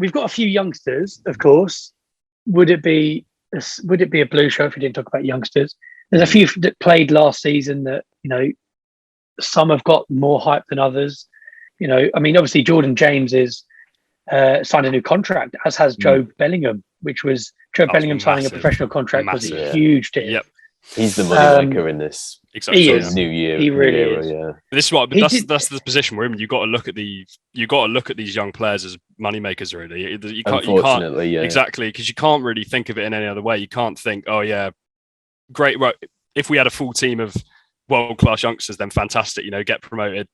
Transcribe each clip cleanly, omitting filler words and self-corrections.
we've got a few youngsters, of course. Would it be a blue show if we didn't talk about youngsters? There's a few that played last season that, some have got more hype than others. I mean, obviously Jordan James is signed a new contract, as has Jobe Bellingham, which was Bellingham signing a professional contract was a huge deal. Yep. He's the moneymaker in this. Exactly. He is. New year. He really is. Yeah. This is what. But that's the position we're in. You got to look at these young players as moneymakers. Really, Unfortunately, yeah. Exactly, because you can't really think of it in any other way. You can't think, oh yeah, great. Right, if we had a full team of world-class youngsters, then fantastic. Get promoted,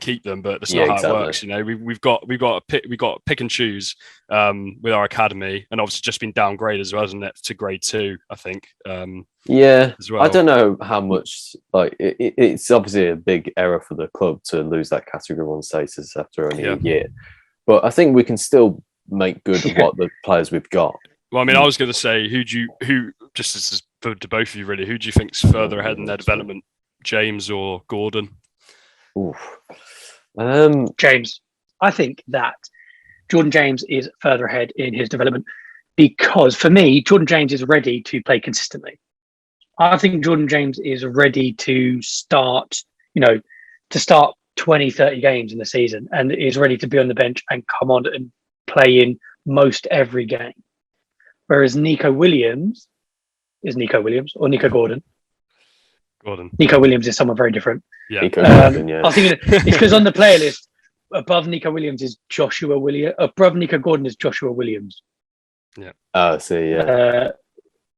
keep them. But that's not how it works. We've got to pick and choose with our academy, and obviously just been downgraded as well, hasn't it, to grade 2, I think. As well. I don't know how much. It's obviously a big error for the club to lose that Category 1 status after only a year, but I think we can still make good of what the players we've got. Well, I mean, I was going to say, who just as to both of you really, who do you think's further ahead in their development, James or Gordon? James. I think that Jordan James is further ahead in his development because, for me, Jordan James is ready to play consistently. I think Jordan James is ready to start 20, 30 games in the season and is ready to be on the bench and come on and play in most every game. Whereas Nico Williams or Nico Gordon. Nico Williams is someone very different. Yeah. Gordon, yeah. I was thinking it's because on the player list above Nico Williams is Joshua Williams. Above Nico Gordon is Joshua Williams. Yeah. Oh, see, yeah.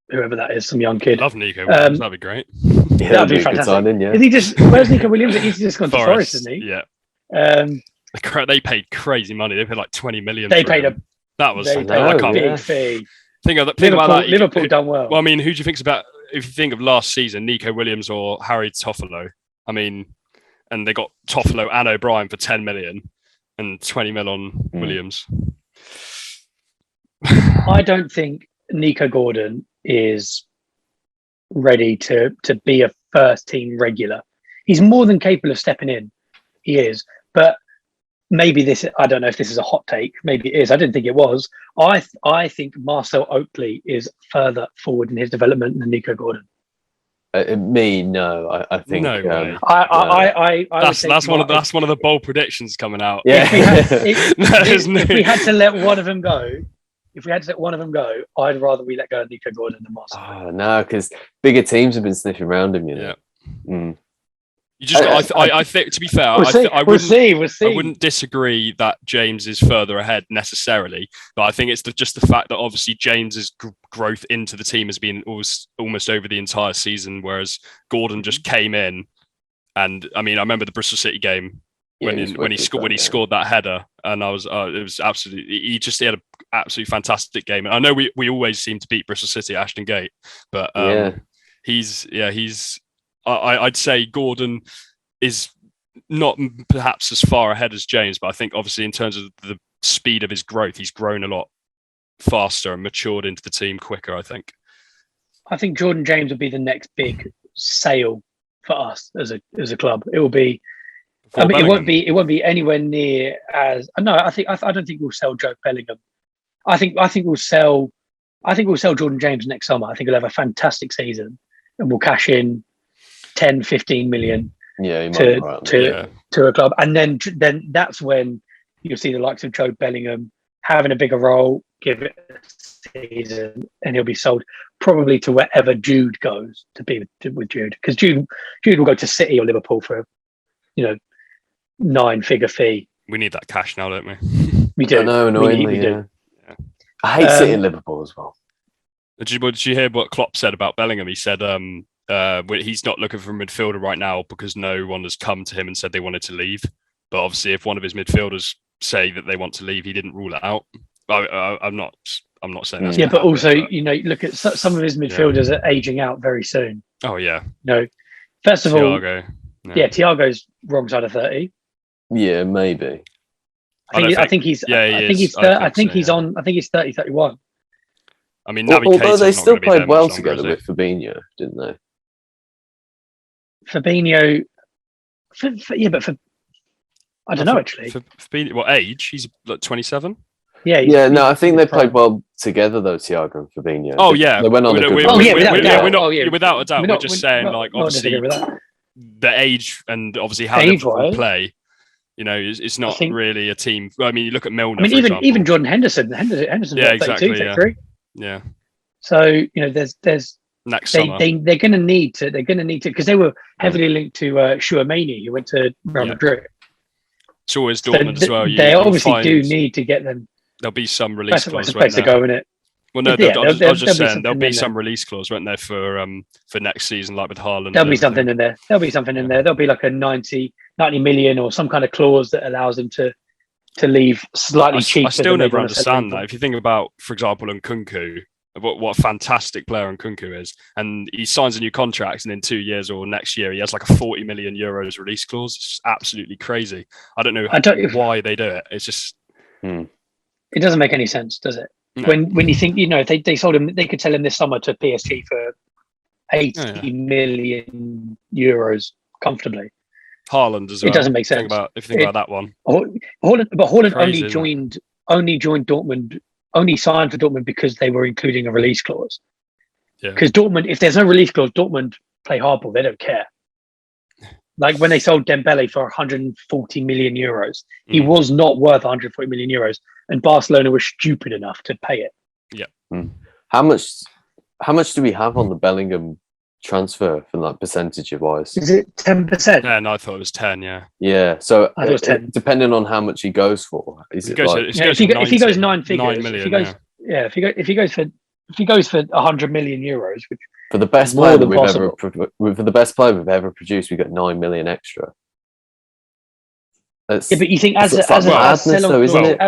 Whoever that is, some young kid. Love Nico Williams. That'd be great. Yeah, that'd be fantastic. Signing, yeah. Is he just? Where's Nico Williams? He's just gone to Forest, isn't he? Yeah. They paid crazy money. They paid like 20 million. They paid a big fee. Think about that. Liverpool done well. Well, I mean, who do you think's about? If you think of last season, Nico Williams or Harry Toffolo? I mean, and they got Toffolo and O'Brien for 10 million and 20 mil on Williams. I don't think Nico Gordon is ready to be a first team regular. He's more than capable of stepping in. He is. But maybe I don't know if this is a hot take. Maybe it is. I didn't think it was. I think Marcel Oakley is further forward in his development than Nico Gordon. No. I think no way. That's one of the bold predictions coming out. Yeah. If we had to let one of them go, I'd rather we let go of Nico Gordon than Marcel. Oh no, because bigger teams have been sniffing around him. Yeah. You just, I think, to be fair, we'll see. I wouldn't disagree that James is further ahead necessarily, but I think it's just the fact that obviously James's growth into the team has been almost over the entire season, whereas Gordon just came in, and I mean, I remember the Bristol City game when he scored that header, and it was absolutely, he had an absolutely fantastic game. And I know we always seem to beat Bristol City at Ashton Gate, but I'd say Gordon is not perhaps as far ahead as James, but I think obviously in terms of the speed of his growth, he's grown a lot faster and matured into the team quicker, I think. I think Jordan James will be the next big sale for us as a club. It will be. It won't be anywhere near as. No, I don't think we'll sell Jobe Bellingham. I think we'll sell Jordan James next summer. I think he'll have a fantastic season, and we'll cash in 10, 15 million to a club. And then that's when you'll see the likes of Jobe Bellingham having a bigger role, give it a season, and he'll be sold probably to wherever Jude goes to be with Jude. Because Jude will go to City or Liverpool for, 9-figure fee. We need that cash now, don't we? We do. I know, annoyingly, we do. I hate City and Liverpool as well. Did you hear what Klopp said about Bellingham? He said he's not looking for a midfielder right now because no one has come to him and said they wanted to leave. But obviously, if one of his midfielders say that they want to leave, he didn't rule it out. I'm not saying that. Yeah, but also, look at some of his midfielders are aging out very soon. Oh yeah. First of Thiago, all, Thiago's wrong side of 30. Yeah, maybe. I think he's 30, 31. I mean, although they still played well together with Fabinho, didn't they? Fabinho, I don't know actually. Fabinho, what age? He's like 27. Yeah, no, I think they played well together though, Thiago and Fabinho. Oh yeah, they went on a good without a doubt. We're just saying, like, obviously, the age and obviously how Liverpool play. You know, it's not really a team. I mean, you look at Milner. I mean, even Jordan Henderson. Yeah, exactly. 33. Yeah. So you know, there's next summer they're going to need to because they were heavily linked to Chouameni, who went to Real Madrid. It's always Dortmund as well. They obviously do need to get them. There'll be some release clause. Place to go in it. Well, no, I was just saying there'll be some release clause, won't there, for next season, like with Haaland. There'll be something in there. There'll be like a 90 million or some kind of clause that allows him to leave slightly cheaper. I still never understand that. If you think about, for example, Nkunku, what a fantastic player Nkunku is, and he signs a new contract, and in 2 years or next year he has like a 40 million euros release clause. It's absolutely crazy. I don't know why they do it. It's just it doesn't make any sense, does it? No. When you think, you know, if they sold him, they could sell him this summer to PSG for 80 million euros comfortably. Haaland as well. It doesn't make sense. If you think about that one. Haaland only joined Dortmund, only signed for Dortmund because they were including a release clause. Yeah. Because Dortmund, if there's no release clause, Dortmund play hardball. They don't care. Like when they sold Dembele for 140 million euros, he was not worth 140 million euros, and Barcelona was stupid enough to pay it. Yeah. How much do we have on the Bellingham transfer from that percentage wise? Is it 10%? Yeah, no, I thought it was 10. Yeah. Yeah. So I thought it was 10. Depending on how much he goes for, if he goes 9 figures, 9 million, if he goes for 100 million euros, which for the best player we've ever produced, we got 9 million extra. But you think as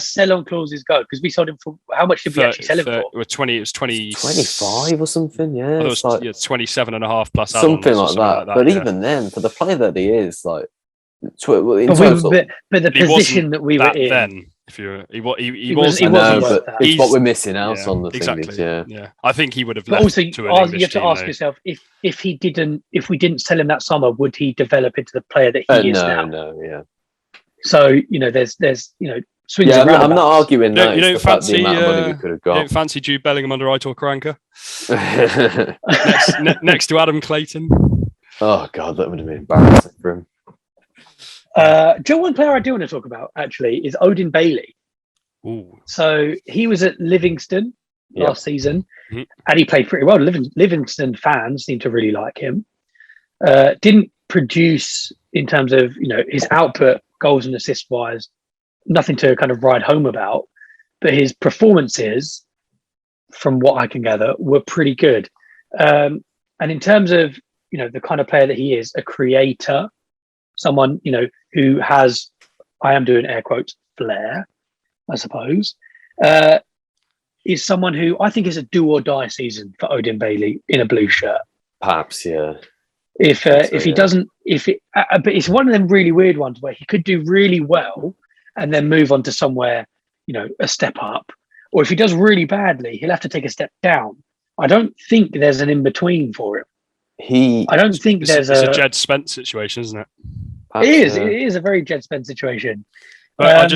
sell-on clauses go, because we sold him for how much did we actually sell him for? It was 25 or something. Yeah, it was 27.5 plus something like that. But even then, for the player that he is, like, but the position that we were in then. He was. But it's what we're missing out on. Exactly. Yeah. I think he would have left. Also, you have to ask yourself if we didn't sell him that summer, would he develop into the player that he is now? No, yeah. So you know, there's swings. Yeah, I'm not arguing that. You don't fancy the amount of money we could have got. You don't fancy Jude Bellingham under Aitor Karanka next to Adam Clayton. Oh God, that would have been embarrassing for him. One player I do want to talk about actually is Odin Bailey. Ooh. So he was at Livingston last season, and he played pretty well. Livingston fans seem to really like him. Didn't produce in terms of, you know, his output, goals and assists wise, nothing to kind of ride home about. But his performances, from what I can gather, were pretty good. And in terms of, you know, the kind of player that he is, a creator, someone, you know, who has, I am doing air quotes, flair, I suppose, is someone who I think is a do or die season for Odin Bailey in a blue shirt. Perhaps, yeah. If he doesn't, but it's one of them really weird ones where he could do really well and then move on to somewhere, you know, a step up, or if he does really badly, he'll have to take a step down. I don't think there's an in between for him. It's a Jed Spence situation, isn't it? Perhaps, it is a very Jed Spence situation. I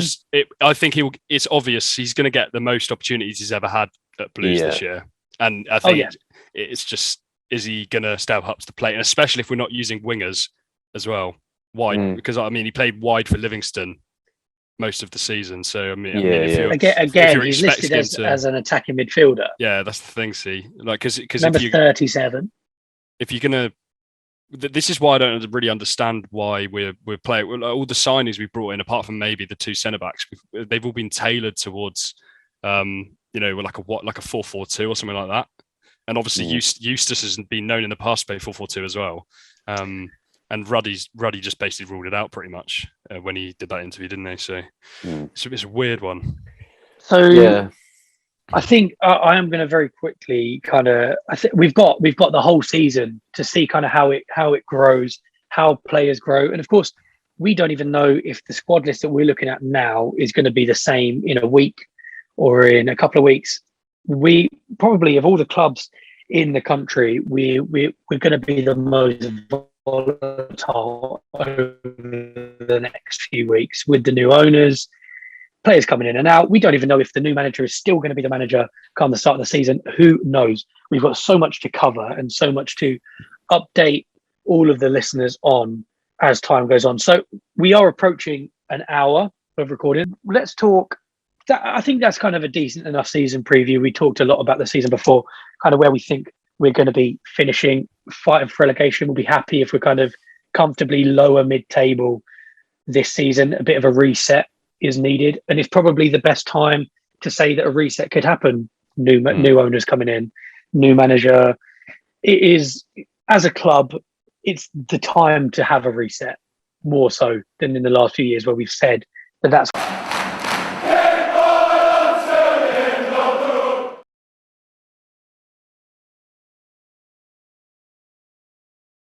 think it's obvious he's going to get the most opportunities he's ever had at Blues this year, and I think it's just, is he going to step up to the plate, and especially if we're not using wingers as well, wide, because I mean he played wide for Livingston most of the season. So I mean again, he's listed as an attacking midfielder. Yeah, that's the thing. See, like because number 37. If you're gonna, this is why I don't really understand why we're playing all the signings we brought in, apart from maybe the two centre backs. They've all been tailored towards, you know, like a 4-4-2 or something like that. And obviously, Eustace has been known in the past to play 4-4-2 as well. And Ruddy just basically ruled it out pretty much when he did that interview, didn't he? So it's a weird one. So I think I am going to very quickly kind of. I think we've got the whole season to see kind of how it grows, how players grow, and of course, we don't even know if the squad list that we're looking at now is going to be the same in a week or in a couple of weeks. We probably, of all the clubs in the country, we're going to be the most volatile over the next few weeks with the new owners, players coming in and out. We don't even know if the new manager is still going to be the manager come the start of the season. Who knows? We've got so much to cover and so much to update all of the listeners on as time goes on. So we are approaching an hour of recording. Let's talk. I think that's kind of a decent enough season preview. We talked a lot about the season before, kind of where we think we're going to be finishing, fighting for relegation. We'll be happy if we're kind of comfortably lower mid-table this season. A bit of a reset is needed, and it's probably the best time to say that a reset could happen. New owners coming in, new manager. It is, as a club, it's the time to have a reset more so than in the last few years where we've said that that's